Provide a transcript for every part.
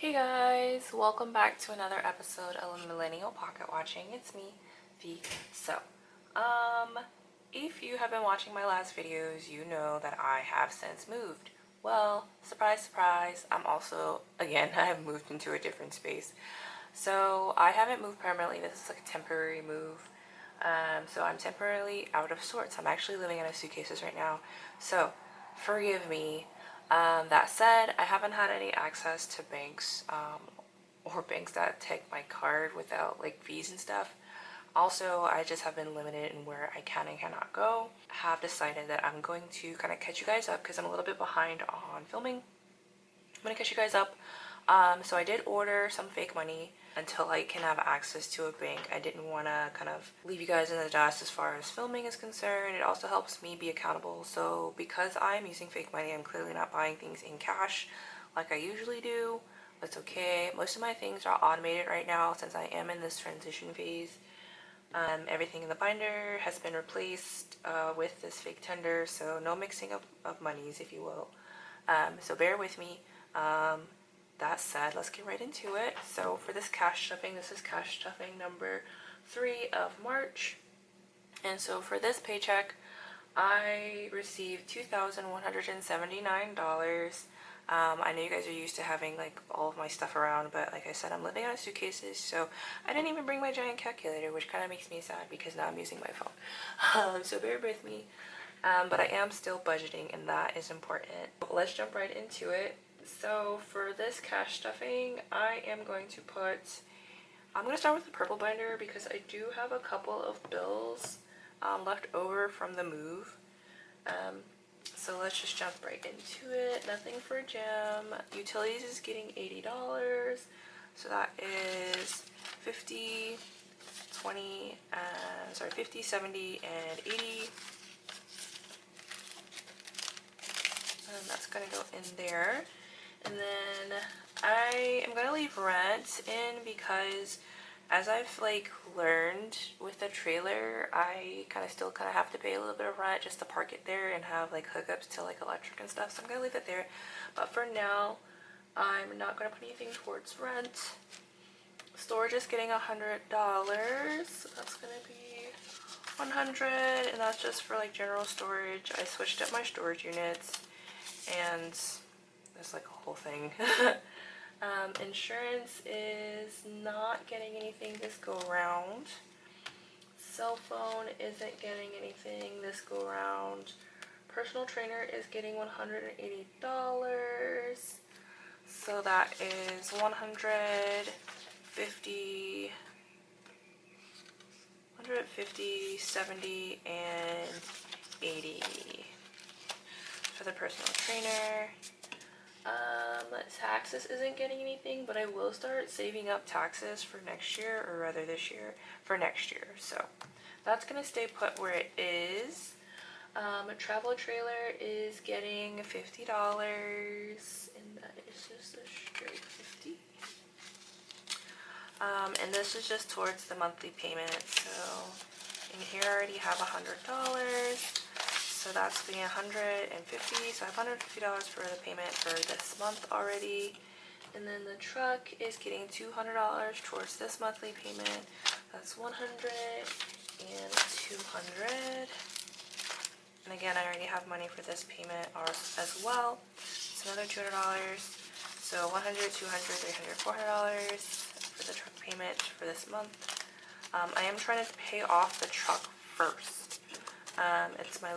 Hey guys, welcome back to another episode of Millennial Pocket Watching. It's me, V. So, if you have been watching my last videos, you know that I have since moved. Well, surprise, surprise, I'm also, again, I have moved into a different space. So, I haven't moved permanently. This is like a temporary move. So I'm temporarily out of sorts. I'm actually living out of suitcases right now. So, forgive me. That said, I haven't had any access to banks or banks that take my card without like fees and stuff. Also, I just have been limited in where I can and cannot go. I have decided that I'm going to kind of catch you guys up because I'm a little bit behind on filming. I'm gonna catch you guys up. So I did order some fake money until I can have access to a bank. I didn't want to kind of leave you guys in the dust as far as filming is concerned. It also helps me be accountable. So because I'm using fake money, I'm clearly not buying things in cash like I usually do. That's okay. Most of my things are automated right now since I am in this transition phase. Everything in the binder has been replaced with this fake tender, so no mixing of monies, if you will. So bear with me. That said, let's get right into it. So for this cash stuffing, this is cash stuffing number 3 of March. And so for this paycheck, I received $2,179. I know you guys are used to having like all of my stuff around, but like I said, I'm living out of suitcases, so I didn't even bring my giant calculator, which kind of makes me sad because now I'm using my phone. So bear with me. But I am still budgeting, and that is important. Let's jump right into it. So for this cash stuffing, I'm going to start with the purple binder because I do have a couple of bills left over from the move. So let's just jump right into it. Nothing for gym. Utilities is getting $80. So that is 50, 20, 50, 70, and 80. And that's gonna go in there. And then I am gonna leave rent in because as I've like learned with the trailer, I still have to pay a little bit of rent just to park it there and have like hookups to like electric and stuff. So I'm gonna leave it there. But for now, I'm not gonna put anything towards rent. Storage is getting $100. So that's gonna be 100, and that's just for like general storage. I switched up my storage units, and there's like a whole thing. Insurance is not getting anything this go around. Cell phone isn't getting anything this go around. Personal trainer is getting $180. So that is 150, 70, and 80 for the personal trainer. Taxes isn't getting anything, but I will start saving up taxes for next year, or rather this year, for next year. So that's gonna stay put where it is. A travel trailer is getting $50, and that is just a straight 50. And this is just towards the monthly payment. So in here I already have $100. So that's being 150, so I have $150 for the payment for this month already. And then the truck is getting $200 towards this monthly payment. That's 100 and 200. And again, I already have money for this payment as well. It's another $200. So 100, 200, 300, $400 for the truck payment for this month. I am trying to pay off the truck first. It's my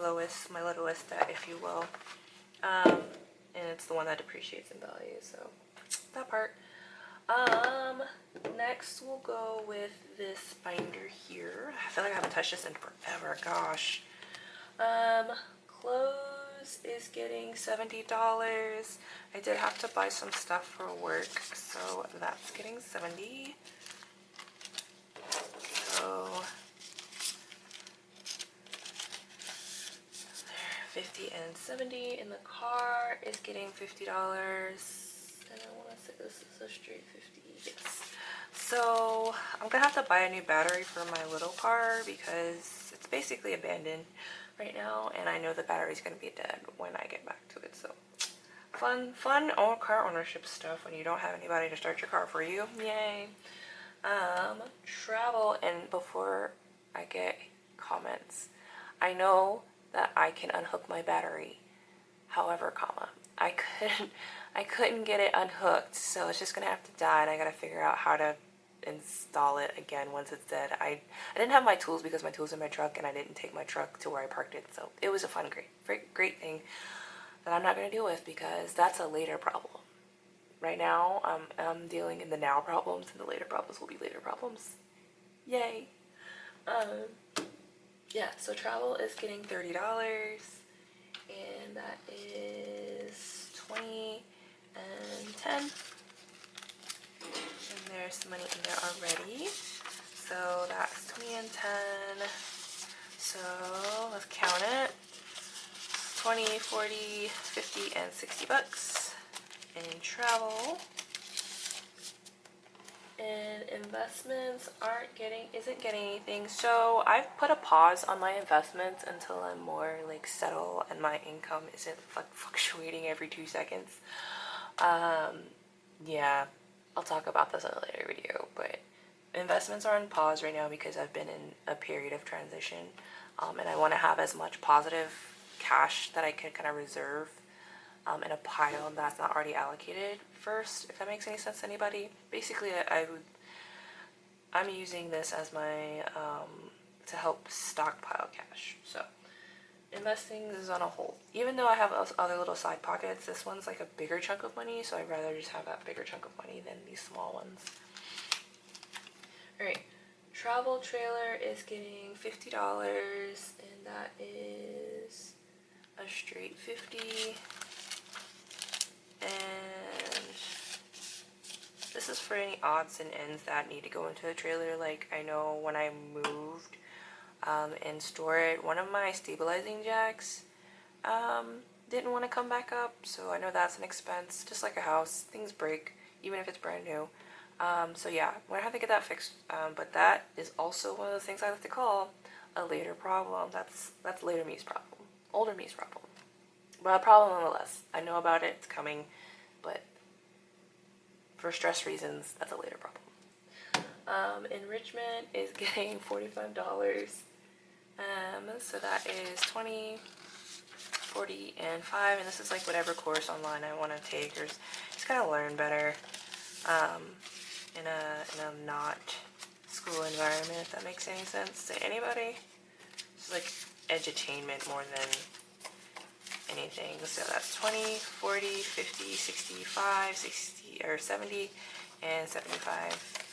littlest debt, if you will. And it's the one that depreciates in value, so that part. Next we'll go with this binder here. I feel like I haven't touched this in forever, gosh. Clothes is getting $70. I did have to buy some stuff for work, so that's getting $70. So 50 and 70. In the car is getting $50, and I want to say this is a straight 50. Yes. So I'm gonna have to buy a new battery for my little car because it's basically abandoned right now, and I know the battery's gonna be dead when I get back to it. So fun car ownership stuff when you don't have anybody to start your car for you. Yay. Travel, and before I get comments, I know that I can unhook my battery. However, I couldn't get it unhooked, so it's just gonna have to die, and I gotta figure out how to install it again once it's dead. I didn't have my tools because my tools are in my truck, and I didn't take my truck to where I parked it, so it was a fun, great thing that I'm not gonna deal with because that's a later problem. Right now, I'm dealing in the now problems, and the later problems will be later problems. Yay. Yeah, so travel is getting $30, and that is 20 and 10. And there's some money in there already. So that's 20 and 10. So let's count it. 20, 40, 50, and 60 bucks in travel. And investments isn't getting anything. So I've put a pause on my investments until I'm more like settled and my income isn't fluctuating every 2 seconds. Yeah, I'll talk about this in a later video, but investments are on pause right now because I've been in a period of transition, and I want to have as much positive cash that I can kind of reserve in a pile that's not already allocated first, if that makes any sense to anybody. Basically, I'm using this as my to help stockpile cash. So investing is on a hold. Even though I have other little side pockets, this one's like a bigger chunk of money, so I'd rather just have that bigger chunk of money than these small ones. Alright, travel trailer is getting $50, and that is a straight 50. And this is for any odds and ends that need to go into the trailer. Like, I know when I moved and stored it, one of my stabilizing jacks didn't want to come back up, so I know that's an expense. Just like a house, things break even if it's brand new. So yeah, I'm gonna have to get that fixed, but that is also one of those things I like to call a later problem. That's later me's problem, older me's problem, but a problem nonetheless. I know about it, it's coming, but for stress reasons, that's a later problem. Enrichment is getting $45. So that is 20, 40, and 5, and this is like whatever course online I want to take, or just kind of learn better in a not school environment, if that makes any sense to anybody. It's like edutainment more than anything. So that's 20, 40, 50, 65, 60, or 70, and 75.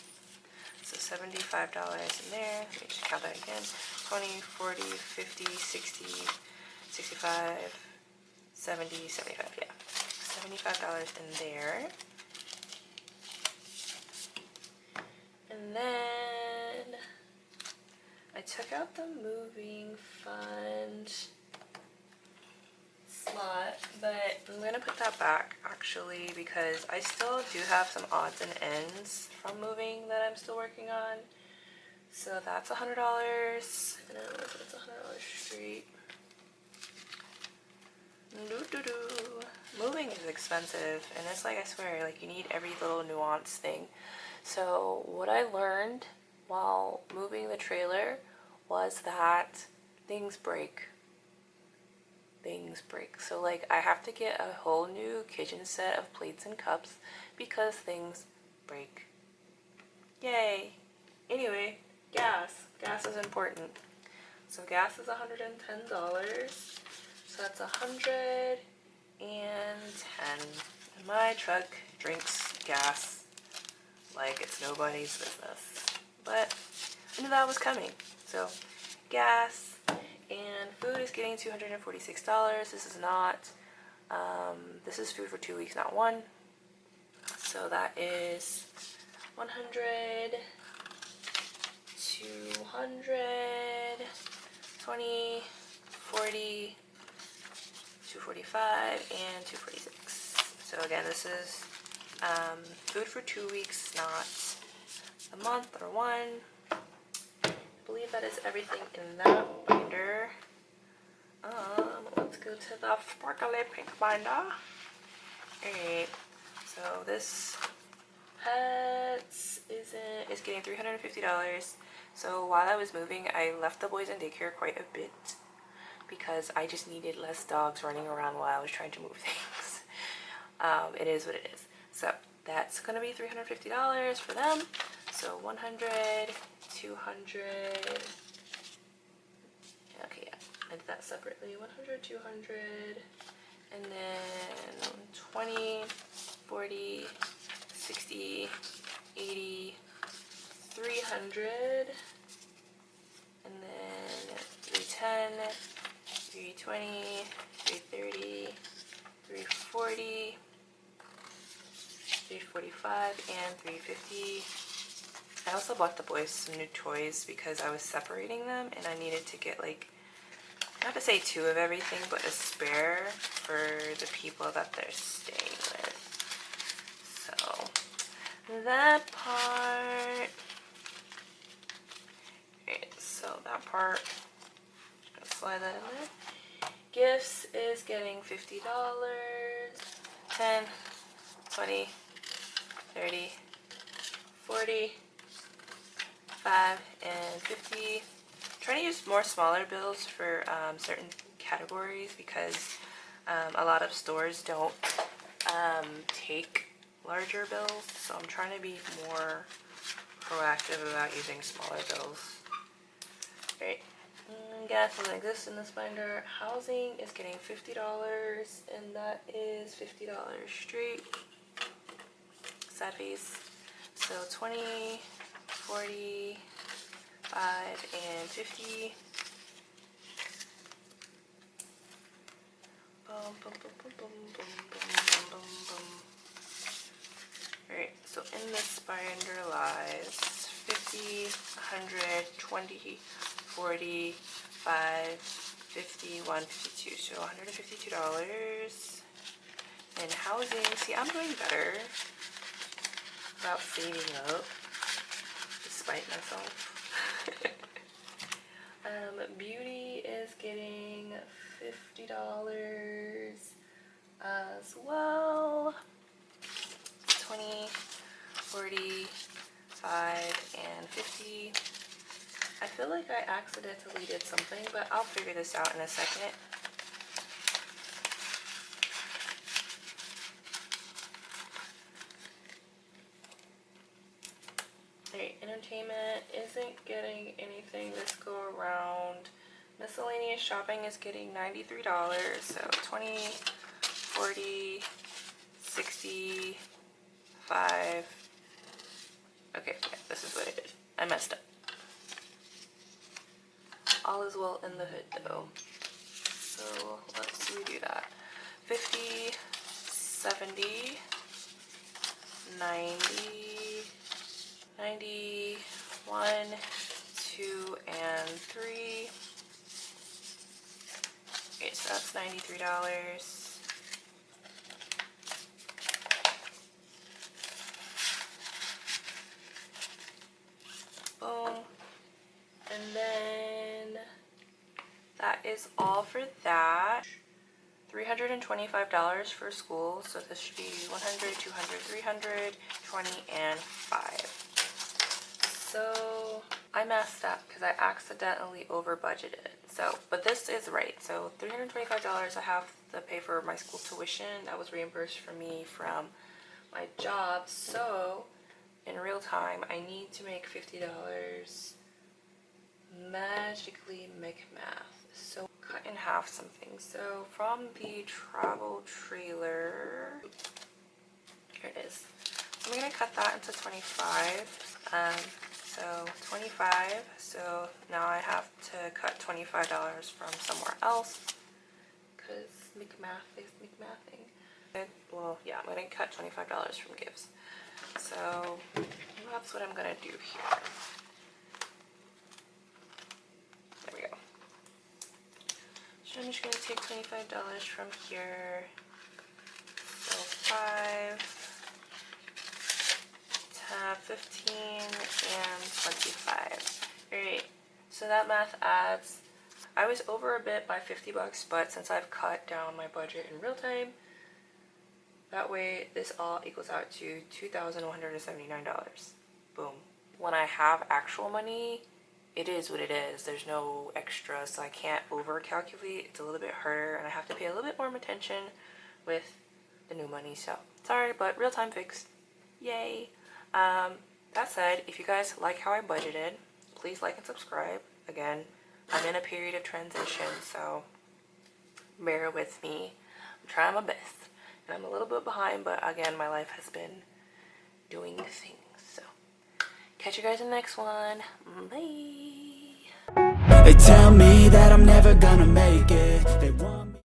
So $75 in there. Let me just count that again. 20, 40, 50, 60, 65, 70, 75, yeah. $75 in there. And then I took out the moving fund slot, but I'm going to put that back actually because I still do have some odds and ends from moving that I'm still working on. So that's $100, and it's $100 straight. Moving is expensive, and it's like, I swear, like, you need every little nuance thing. So what I learned while moving the trailer was that things break. So like, I have to get a whole new kitchen set of plates and cups because things break. Yay. Anyway, gas is important. So gas is $110. So that's 110. And my truck drinks gas like it's nobody's business. But I knew that was coming. So gas. And food is getting $246. This is not, this is food for 2 weeks, not one. So that is 100, 200, 20, 40, 245, and 246. So again, this is food for 2 weeks, not a month or one. I believe that is everything in that binder. Let's go to the sparkly pink binder. Alright, so this Pets is getting $350. So while I was moving, I left the boys in daycare quite a bit because I just needed less dogs running around while I was trying to move things. It is what it is. So that's gonna be $350 for them. So 100, 200. Okay, yeah, I did that separately. 100, 200, and then 20, 40, 60, 80, 300, and then 310, 320, 330, 340, 345, and 350. I also bought the boys some new toys because I was separating them and I needed to get like, not to say 2 of everything, but a spare for the people that they're staying with. So that part, okay, so that part, just gonna slide that in there. Gifts is getting $50, 10, 20, 30, 40, 5, and 50. Trying to use more smaller bills for certain categories because a lot of stores don't take larger bills, so I'm trying to be more proactive about using smaller bills. Great. Gas doesn't exist in this binder. Housing is getting $50, and that is $50 straight. Sad face. So 20, 40, 5, and 50. Boom, boom, boom, boom, boom, boom, boom, boom, boom. Alright, so in this binder lies 50, 100, 20, 40, 5, 50, 152. So $152. And housing, see, I'm doing better about saving up, despite myself. Beauty is getting $50 as well. 20, 40, 5, and 50. I feel like I accidentally did something, but I'll figure this out in a second. Alright, entertainment isn't getting anything this go around. Miscellaneous shopping is getting $93, so 20, 40, 60, 5. Okay, yeah, this is what I did. I messed up. All is well in the hood though. So let's redo that. 50, 70, 90, 91, 2, and 3. Okay, so that's $93. Boom. And then that is all for that. $325 for school, so this should be 100, 200, 300, 20, and 5. So I messed up because I accidentally over budgeted. So, but this is right. So $325 I have to pay for my school tuition that was reimbursed for me from my job. So in real time, I need to make $50 magically make math. So cut in half something. So from the travel trailer, here it is. So I'm gonna cut that into 25. So 25. So now I have to cut $25 from somewhere else because McMath is McMathing. Well, yeah, I'm gonna cut $25 from gifts. So that's what I'm gonna do here. There we go. So I'm just gonna take $25 from here. So 5, 10, 15, and 25. Alright, so that math adds, I was over a bit by $50, but since I've cut down my budget in real time, That way this all equals out to $2,179. Boom. When I have actual money, it is what it is. There's no extra, so I can't over calculate. It's a little bit harder and I have to pay a little bit more attention with the new money. So sorry, but real time fixed. Yay. That said, if you guys like how I budgeted, please like and subscribe. Again, I'm in a period of transition, so bear with me. I'm trying my best. And I'm a little bit behind, but again, my life has been doing things. So catch you guys in the next one. Bye. They tell me that I'm never gonna make it. They want me